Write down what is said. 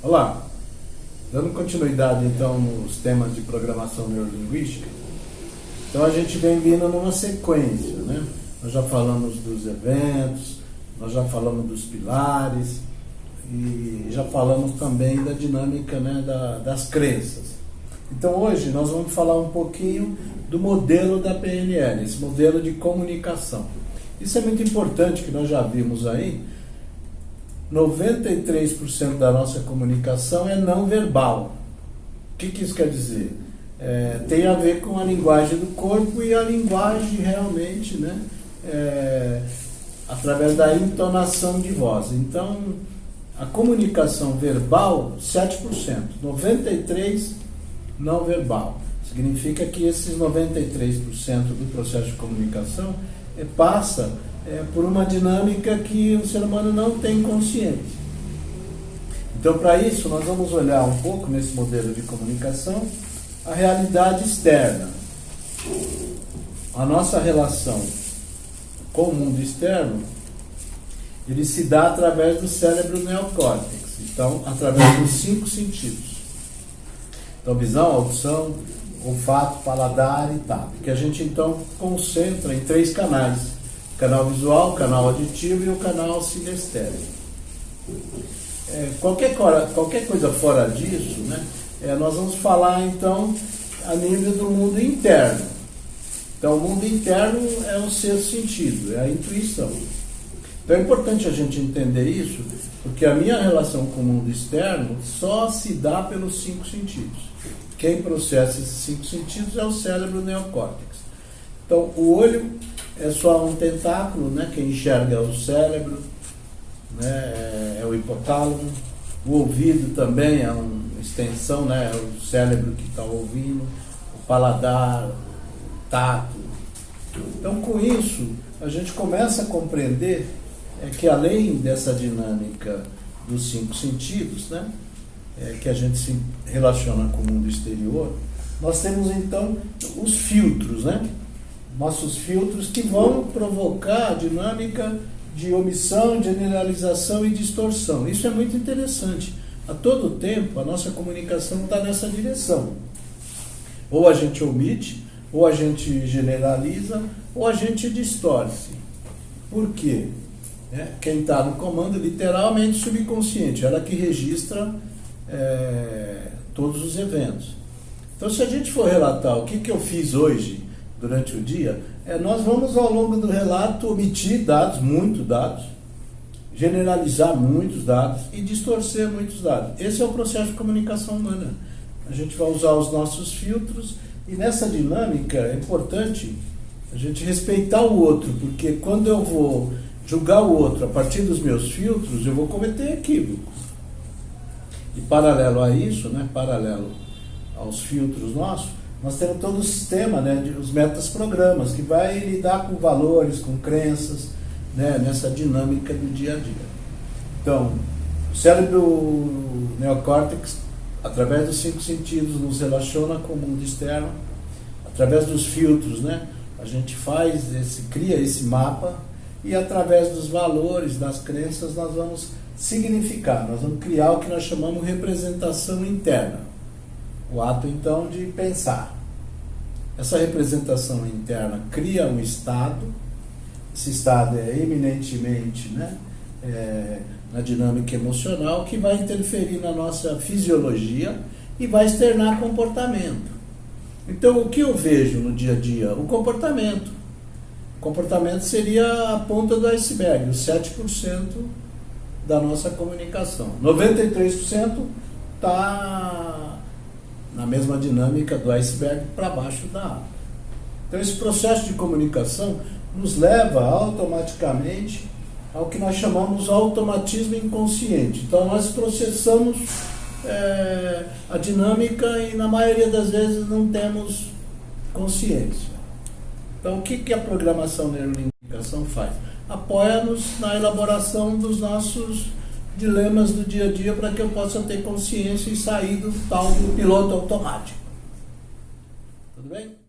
Olá, dando continuidade então nos temas de programação neurolinguística, então a gente vem vindo numa sequência, né? Nós já falamos dos eventos, nós já falamos dos pilares e já falamos também da dinâmica, né, das crenças. Então hoje nós vamos falar um pouquinho do modelo da PNL, esse modelo de comunicação. Isso é muito importante, que nós já vimos aí. 93% da nossa comunicação é não verbal. O que isso quer dizer? Tem a ver com a linguagem do corpo e a linguagem realmente, né, através da entonação de voz. Então, a comunicação verbal, 7%, 93% não verbal. Significa que esses 93% do processo de comunicação passa por uma dinâmica que o ser humano não tem consciência. Então, para isso, nós vamos olhar um pouco nesse modelo de comunicação a realidade externa. A nossa relação com o mundo externo, ele se dá através do cérebro neocórtex, então, através dos 5 sentidos. Então, visão, audição, olfato, paladar e tato, que a gente então concentra em 3 canais: canal visual, canal auditivo e o canal sinestésico. Qualquer coisa fora disso, né, nós vamos falar então a nível do mundo interno. Então, o mundo interno é o sexto sentido, é a intuição. Então é importante a gente entender isso, porque a minha relação com o mundo externo só se dá pelos 5 sentidos. Quem processa esses 5 sentidos é o cérebro neocórtex. Então, o olho é só um tentáculo, né? Quem enxerga é o cérebro, né? É o hipotálamo. O ouvido também é uma extensão, né? É o cérebro que está ouvindo. O paladar, o tato. Então, com isso, a gente começa a compreender que além dessa dinâmica dos 5 sentidos, né? Que a gente se relaciona com o mundo exterior, nós temos então os filtros, né? Nossos filtros que vão provocar a dinâmica de omissão, generalização e distorção. Isso é muito interessante. A todo tempo a nossa comunicação está nessa direção. Ou a gente omite, ou a gente generaliza, ou a gente distorce. Por quê? Quem está no comando literalmente subconsciente, ela que registra todos os eventos. Então, se a gente for relatar o que eu fiz hoje durante o dia, nós vamos ao longo do relato omitir dados, muitos dados, generalizar muitos dados e distorcer muitos dados. Esse é o processo de comunicação humana. A gente vai usar os nossos filtros e nessa dinâmica é importante a gente respeitar o outro, porque quando eu vou julgar o outro a partir dos meus filtros, eu vou cometer equívocos. E paralelo a isso, né, paralelo aos filtros nossos, nós temos todo o sistema, né, os metas-programas, que vai lidar com valores, com crenças, né, nessa dinâmica do dia a dia. Então, o cérebro neocórtex, através dos 5 sentidos, nos relaciona com o mundo externo, através dos filtros, né, a gente cria esse mapa, e através dos valores, das crenças, nós vamos significar, nós vamos criar o que nós chamamos de representação interna. O ato, então, de pensar. Essa representação interna cria um estado. Esse estado é eminentemente, né, na dinâmica emocional, que vai interferir na nossa fisiologia e vai externar comportamento. Então, o que eu vejo no dia a dia? O comportamento. O comportamento seria a ponta do iceberg, os 7% da nossa comunicação. 93% está na mesma dinâmica do iceberg para baixo da água. Então, esse processo de comunicação nos leva automaticamente ao que nós chamamos de automatismo inconsciente. Então, nós processamos a dinâmica e, na maioria das vezes, não temos consciência. Então, o que a programação neurolinguística faz? Apoia-nos na elaboração dos nossos dilemas do dia a dia para que eu possa ter consciência e sair do tal do piloto automático. Tudo bem?